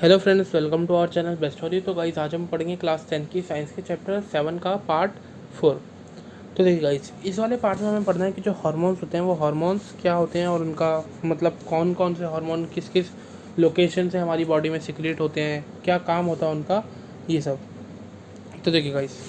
Hello friends, welcome to our channel best story. तो guys आज हम पढ़ेंगे क्लास 10 की साइंस के चैप्टर 7 का पार्ट 4। तो देखिए गाइस, इस वाले पार्ट में हमें पढ़ना है कि जो हार्मोन्स होते हैं वो हार्मोन्स क्या होते हैं और उनका मतलब कौन कौन से हार्मोन किस किस लोकेशन से हमारी बॉडी में सिक्रेट होते हैं, क्या काम होता है उनका, ये सब। तो देखिए गाइस,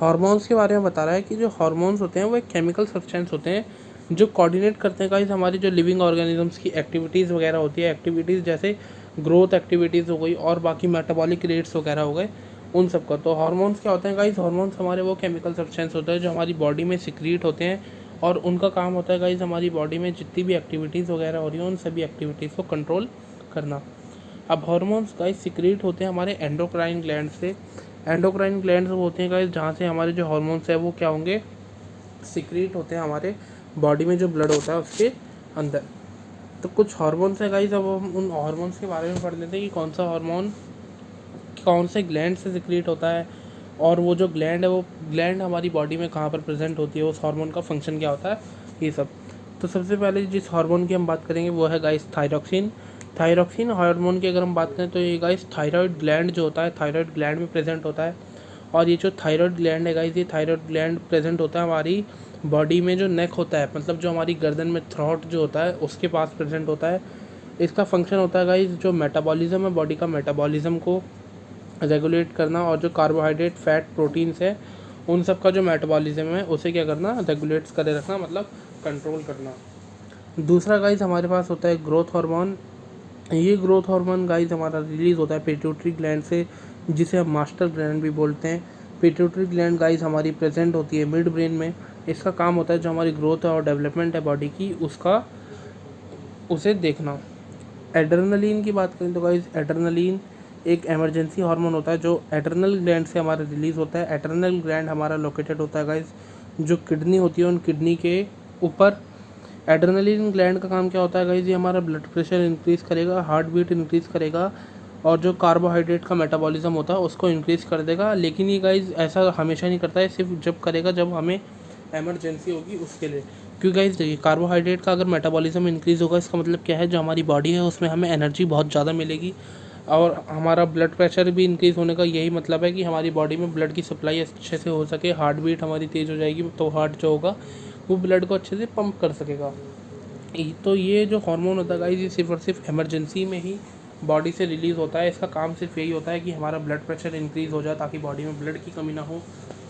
हार्मोन्स के बारे में बता रहा है कि जो हार्मोन्स होते हैं वो एक केमिकल सब्सटेंस होते हैं जो कोऑर्डिनेट करते हैं गाइस हमारी जो लिविंग ऑर्गेनिजम्स की एक्टिविटीज़ वगैरह होती है, एक्टिविटीज़ जैसे ग्रोथ एक्टिविटीज़ हो गई और बाकी मेटाबॉलिक रेट्स वगैरह हो गए, उन सब का। तो हार्मोन्स क्या होते हैं गाइस? हार्मोन्स हमारे वो केमिकल सब्सटेंस होते हैं जो हमारी बॉडी में सिक्रीट होते हैं और उनका काम होता है गाइस हमारी बॉडी में जितनी भी एक्टिविटीज़ वगैरह हो रही हैं उन सभी एक्टिविटीज़ को कंट्रोल करना। अब हार्मोन्स गाइस सिक्रीट होते हैं हमारे एंडोक्राइन ग्लैंड से। एंडोक्राइन ग्लैंड्स वो होते हैं गाइस जहाँ से हमारे जो हार्मोन्स है वो क्या होंगे, सिक्रीट होते हैं हमारे बॉडी में जो ब्लड होता है उसके अंदर। तो कुछ हार्मोन्स है गाइस, अब हम उन हार्मोन्स के बारे में पढ़ लेते हैं कि कौन सा हार्मोन कौन से ग्लैंड से सिक्रीट होता है और वो जो ग्लैंड है वो ग्लैंड हमारी बॉडी में कहाँ पर प्रेजेंट होती है, उस हार्मोन का फंक्शन क्या होता है, ये सब। तो सबसे पहले जिस हार्मोन की हम बात करेंगे वो है गाइस थायरॉक्सिन। थायरॉक्सिन हार्मोन की अगर हम बात करें तो ये गाइस थायराइड ग्लैंड जो होता है थायराइड ग्लैंड में प्रेजेंट होता है। और ये जो थायराइड ग्लैंड है गाइस, ये थायराइड ग्लैंड प्रेजेंट होता है हमारी बॉडी में जो नेक होता है, मतलब जो हमारी गर्दन में थ्रॉट जो होता है उसके पास प्रेजेंट होता है। इसका फंक्शन होता है गाइस जो मेटाबॉलिज्म है, बॉडी का मेटाबॉलिज्म को रेगुलेट करना और जो कार्बोहाइड्रेट फैट प्रोटीन्स है उन सब का जो मेटाबॉलिज्म है उसे क्या करना, रेगुलेट्स करे रखना, मतलब कंट्रोल करना। दूसरा गाइस हमारे पास होता है ग्रोथ हार्मोन। ये ग्रोथ हार्मोन गाइस हमारा रिलीज होता है पिट्यूटरी ग्लैंड से, जिसे हम मास्टर ग्लैंड भी बोलते हैं। पिट्यूटरी ग्लैंड गाइस हमारी प्रेजेंट होती है मिड ब्रेन में। इसका काम होता है जो हमारी ग्रोथ है और डेवलपमेंट है बॉडी की उसका उसे देखना। एड्रेनलिन की बात करें तो गाइस एड्रेनलिन एक इमरजेंसी हार्मोन होता है जो एड्रेनल ग्लैंड से हमारा रिलीज होता है। एड्रेनल ग्लैंड हमारा लोकेटेड होता है गाइस जो किडनी होती है उन किडनी के ऊपर। एड्रेनलिन ग्लैंड का काम क्या होता है गाइस? ये हमारा ब्लड प्रेशर इंक्रीज करेगा, हार्ट बीट इंक्रीज करेगा और जो कार्बोहाइड्रेट का मेटाबॉलिज्म होता है उसको इंक्रीज कर देगा। लेकिन ये गाइस ऐसा हमेशा नहीं करता है, सिर्फ जब करेगा जब हमें इमरजेंसी होगी उसके लिए। क्योंकि गाइस देखिए, कार्बोहाइड्रेट का अगर मेटाबॉलिज्म इंक्रीज होगा इसका मतलब क्या है, जो हमारी बॉडी है उसमें हमें एनर्जी बहुत ज़्यादा मिलेगी और हमारा ब्लड प्रेशर भी इंक्रीज़ होने का यही मतलब है कि हमारी बॉडी में ब्लड की सप्लाई अच्छे से हो सके, हार्ट बीट हमारी तेज़ हो जाएगी तो हार्ट जो होगा वो ब्लड को अच्छे से पंप कर सकेगा। तो ये जो हार्मोन होता है गाइस ये सिर्फ और सिर्फ इमरजेंसी में ही बॉडी से रिलीज़ होता है। इसका काम सिर्फ यही होता है कि हमारा ब्लड प्रेशर इंक्रीज़ हो जाए ताकि बॉडी में ब्लड की कमी ना हो,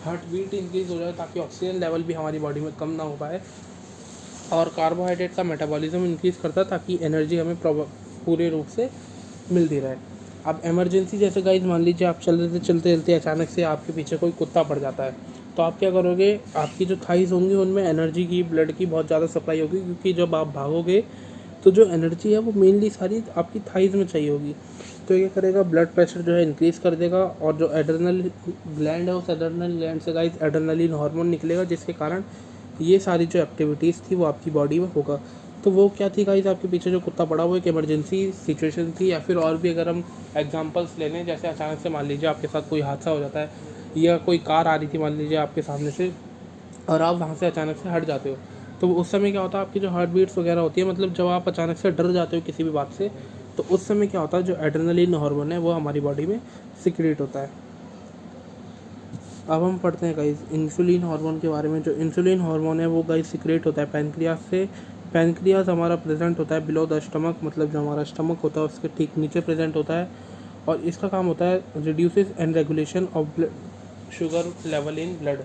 हार्ट बीट इंक्रीज़ हो जाए ताकि ऑक्सीजन लेवल भी हमारी बॉडी में कम ना हो पाए, और कार्बोहाइड्रेट का मेटाबॉलिज्म इंक्रीज़ करता है ताकि एनर्जी हमें पूरे रूप से मिलती रहे। अब इमरजेंसी जैसे गाइस मान लीजिए आप चल रहे थे, चलते चलते अचानक से आपके पीछे कोई कुत्ता पड़ जाता है, तो आप क्या करोगे? आपकी जो थाइस होंगी उनमें एनर्जी की, ब्लड की बहुत ज़्यादा सप्लाई होगी, क्योंकि जब आप भागोगे तो जो एनर्जी है वो मेनली सारी आपकी थाइस में चाहिए होगी। तो ये करेगा, ब्लड प्रेशर जो है इंक्रीज़ कर देगा और जो एड्रेनल ग्लैंड है उस एड्रेनल ग्लैंड से गाइस एड्रेनलिन हार्मोन निकलेगा, जिसके कारण ये सारी जो एक्टिविटीज़ थी वो आपकी बॉडी में होगा। तो वो क्या थी गाइस, आपके पीछे जो कुत्ता पड़ा वो एक इमरजेंसी सिचुएशन थी। या फिर और भी अगर हम एग्जांपल्स ले लें, जैसे अचानक से मान लीजिए आपके साथ कोई हादसा हो जाता है या कोई कार आ रही थी मान लीजिए आपके सामने से और आप वहाँ से अचानक से हट जाते हो, तो उस समय क्या होता है, आपकी जो हार्ट बीट्स वगैरह होती है, मतलब जब आप अचानक से डर जाते हो किसी भी बात से, तो उस समय क्या होता है, जो एड्रेनलिन हार्मोन है वो हमारी बॉडी में सिक्रेट होता है। अब हम पढ़ते हैं गाइस इंसुलिन हार्मोन के बारे में। जो इंसुलिन हार्मोन है वो गाइस सिक्रेट होता है पैनक्रियास से। पैनक्रियास हमारा प्रेजेंट होता है बिलो द स्टमक, मतलब जो हमारा स्टमक होता है उसके ठीक नीचे प्रेजेंट होता है और इसका काम होता है reduces and regulation of sugar level in blood.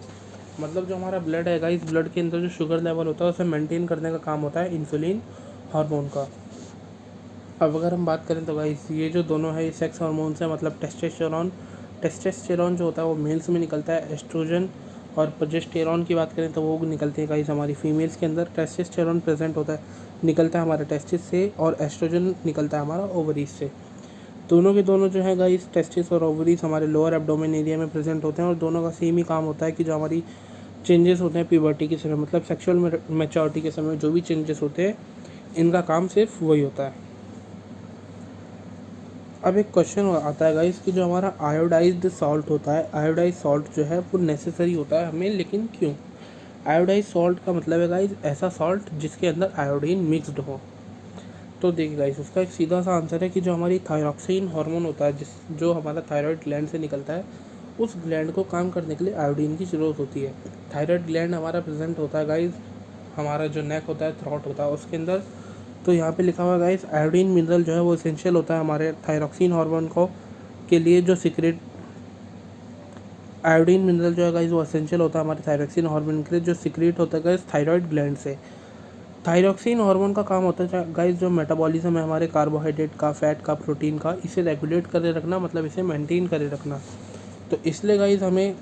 मतलब जो हमारा ब्लड है गाइस, ब्लड के अंदर जो शुगर लेवल होता है उसे मेंटेन करने का काम होता है इंसुलिन हार्मोन का। अब अगर हम बात करें तो गाइस ये जो दोनों है ये सेक्स हार्मोन्स है, मतलब टेस्टोस्टेरोन। टेस्टोस्टेरोन जो होता है वो मेल्स में निकलता है, एस्ट्रोजन और प्रोजेस्टेरॉन की बात करें तो वो निकलते हैं गाइस हमारी फीमेल्स के अंदर। टेस्टोस्टेरोन प्रेजेंट होता है, निकलता है हमारे टेस्टिस से, और एस्ट्रोजन निकलता है हमारा ओवरीज से। दोनों के दोनों जो है गाइस टेस्टिस और ओवरीज हमारे लोअर एब्डोमेन एरिया में प्रेजेंट होते हैं और दोनों का सेम ही काम होता है कि जो हमारी चेंजेस होते हैं प्यूबर्टी के समय, मतलब सेक्सुअल मैच्योरिटी के समय जो भी चेंजेस होते हैं इनका काम सिर्फ वही होता है। अब एक क्वेश्चन आता है गाइस कि जो हमारा आयोडाइज्ड सॉल्ट होता है, आयोडाइज सॉल्ट जो है वो नेसेसरी होता है हमें, लेकिन क्यों? आयोडाइज सॉल्ट का मतलब है गाइस ऐसा सॉल्ट जिसके अंदर आयोडीन मिक्स्ड हो। तो देखिए गाइस, उसका एक सीधा सा आंसर है कि जो हमारी थायरॉक्सिन हार्मोन होता है, जो हमारा थायराइड ग्लैंड से निकलता है, उस ग्लैंड को काम करने के लिए आयोडीन की ज़रूरत होती है। थायराइड ग्लैंड हमारा प्रेजेंट होता है गाइस, हमारा जो नेक होता है, थ्रॉट होता है, उसके अंदर। तो यहाँ पे लिखा हुआ है गाइस, आयोडीन मिनरल जो है वो एसेंशियल होता है हमारे थायरॉक्सिन हार्मोन को के लिए, जो सीक्रेट आयोडीन मिनरल जो है गाइस वो एसेंशियल होता है हमारे थायरॉक्सिन हार्मोन के लिए, जो सीक्रेट होता है गाइस थायराइड ग्लैंड से। थायरॉक्सिन हार्मोन का काम होता है गाइस जो मेटाबॉलिज्म है हमारे कार्बोहाइड्रेट का, फैट का, प्रोटीन का, इसे रेगुलेट करे रखना, मतलब इसे मेंटेन करे रखना। तो इसलिए गाइस हमें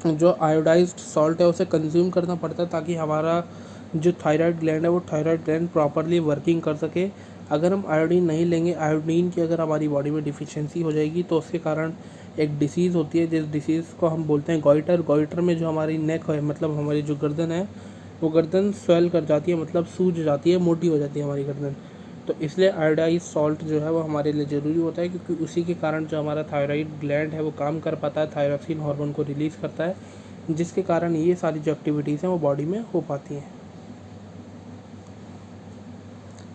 जो आयोडाइज्ड सॉल्ट है उसे कंज्यूम करना पड़ता है, ताकि हमारा जो थायराइड ग्लैंड है वो थायराइड ग्लैंड प्रॉपरली वर्किंग कर सके। अगर हम आयोडीन नहीं लेंगे, आयोडीन की अगर हमारी बॉडी में डिफिशियंसी हो जाएगी, तो उसके कारण एक डिसीज़ होती है, जिस डिसीज़ को हम बोलते हैं गॉइटर। गॉइटर में जो हमारी नेक है, मतलब हमारी जो गर्दन है, वो गर्दन स्वेल कर जाती है, मतलब सूज जाती है, मोटी हो जाती है हमारी गर्दन। तो इसलिए आयोडाइज सॉल्ट जो है वो हमारे लिए ज़रूरी होता है, क्योंकि उसी के कारण जो हमारा थायराइड ग्लैंड है वो काम कर पाता है, थायरॉक्सिन हार्मोन को रिलीज़ करता है, जिसके कारण ये सारी जो एक्टिविटीज़ हैं वो बॉडी में हो पाती हैं।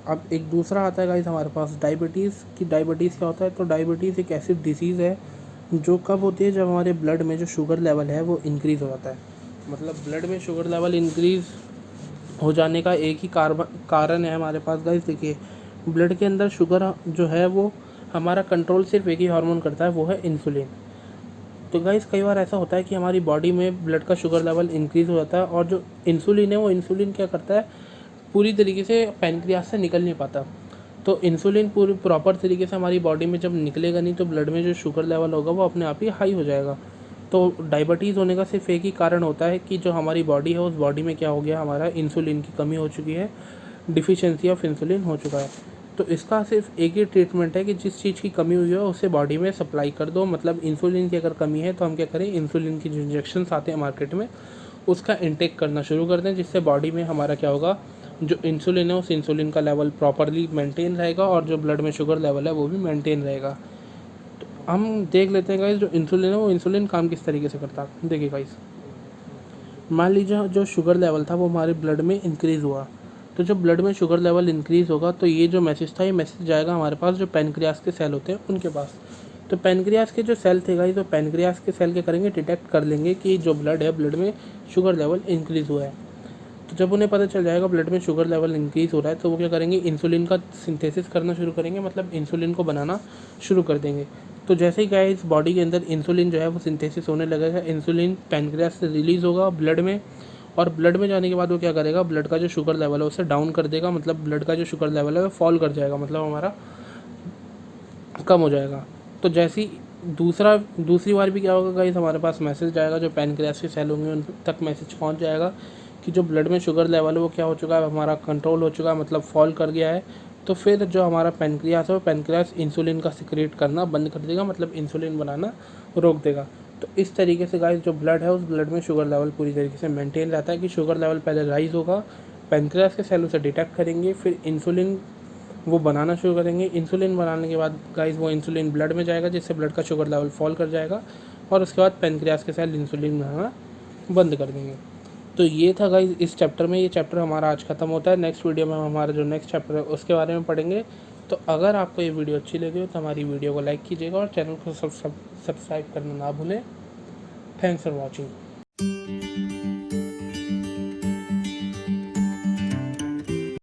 अब एक दूसरा आता है गाइस हमारे पास डायबिटीज़ की। डायबिटीज़ क्या होता है? तो डायबिटीज़ एक ऐसी डिसीज़ है जो कब होती है, जब हमारे ब्लड में जो शुगर लेवल है वो इंक्रीज़ हो जाता है। मतलब ब्लड में शुगर लेवल इंक्रीज़ हो जाने का एक ही कारण है हमारे पास गाइस। देखिए, ब्लड के अंदर शुगर जो है वो हमारा कंट्रोल सिर्फ एक ही हार्मोन करता है, वो है इंसुलिन। तो गाइस कई बार ऐसा होता है कि हमारी बॉडी में ब्लड का शुगर लेवल इंक्रीज़ हो जाता है, और जो इंसुलिन है वो इंसुलिन क्या करता है, पूरी तरीके से पैनक्रियास से निकल नहीं पाता। तो इंसुलिन पूरी प्रॉपर तरीके से हमारी बॉडी में जब निकलेगा नहीं, तो ब्लड में जो शुगर लेवल होगा वो अपने आप ही हाई हो जाएगा। तो डायबिटीज़ होने का सिर्फ एक ही कारण होता है कि जो हमारी बॉडी है उस बॉडी में क्या हो गया, हमारा इंसुलिन की कमी हो चुकी है, डिफिशियंसी ऑफ इंसुलिन हो चुका है। तो इसका सिर्फ एक ही ट्रीटमेंट है कि जिस चीज़ की कमी हुई है उसे बॉडी में सप्लाई कर दो। मतलब इंसुलिन की अगर कमी है तो हम क्या करें, इंसुलिन की जो इंजेक्शन्स आते हैं मार्केट में उसका इनटेक करना शुरू कर दें, जिससे बॉडी में हमारा क्या होगा, जो इंसुलिन है उस इंसुलिन का लेवल प्रॉपरली मेंटेन रहेगा, और जो ब्लड में शुगर लेवल है वो भी मेंटेन रहेगा। तो हम देख लेते हैं गाइस, जो इंसुलिन है वो इंसुलिन काम किस तरीके से करता है। देखिए गाइस, मान लीजिए जो शुगर लेवल था वो हमारे ब्लड में इंक्रीज़ हुआ, तो जब ब्लड में शुगर लेवल इंक्रीज़ होगा तो ये जो मैसेज था, ये मैसेज जाएगा हमारे पास जो पैनक्रियास के सेल होते हैं उनके पास। तो पैनक्रियास के जो सेल थे गाइस, तो पैनक्रियास के सेल क्या करेंगे, डिटेक्ट कर लेंगे कि जो ब्लड है, ब्लड में शुगर लेवल इंक्रीज़ हुआ है। तो जब उन्हें पता चल जाएगा ब्लड में शुगर लेवल इंक्रीज़ हो रहा है, तो वो क्या करेंगे, इंसुलिन का सिंथेसिस करना शुरू करेंगे, मतलब इंसुलिन को बनाना शुरू कर देंगे। तो जैसे ही गाइस बॉडी के अंदर इंसुलिन जो है वो सिंथेसिस होने लगेगा, इंसुलिन पैनक्रियास से रिलीज़ होगा ब्लड में, और ब्लड में जाने के बाद वो क्या करेगा, ब्लड का जो शुगर लेवल है उसे डाउन कर देगा, मतलब ब्लड का जो शुगर लेवल है वो फॉल कर जाएगा, मतलब हमारा कम हो जाएगा। तो जैसी दूसरी बार भी क्या होगा गाइस, हमारे पास मैसेज जाएगा, जो पैनक्रियास के सेल होंगे उन तक मैसेज पहुंच जाएगा कि जो ब्लड में शुगर लेवल है वो क्या हो चुका है, हमारा कंट्रोल हो चुका है, मतलब फॉल कर गया है। तो फिर जो हमारा पैनक्रियास है वो पैनक्रियास इंसुलिन का सिक्रेट करना बंद कर देगा, मतलब इंसुलिन बनाना रोक देगा। तो इस तरीके से गाइस जो ब्लड है उस ब्लड में शुगर लेवल पूरी तरीके से मेंटेन रहता है, कि शुगर लेवल पहले राइज होगा, पैनक्रियास के सेल उसे डिटेक्ट करेंगे, फिर इंसुलिन वो बनाना शुरू करेंगे। इंसुलिन बनाने के बाद गाइस वो इंसुलिन ब्लड में जाएगा, जिससे ब्लड का शुगर लेवल फॉल कर जाएगा, और उसके बाद पैनक्रियास के सेल इंसुलिन बनाना बंद कर देंगे। तो ये था गाइस इस चैप्टर में। ये चैप्टर हमारा आज ख़त्म होता है। नेक्स्ट वीडियो में हम हमारा जो नेक्स्ट चैप्टर है उसके बारे में पढ़ेंगे। तो अगर आपको ये वीडियो अच्छी लगी हो तो हमारी वीडियो को लाइक कीजिएगा, और चैनल को सब्सक्राइब करना ना भूलें। Thanks for watching.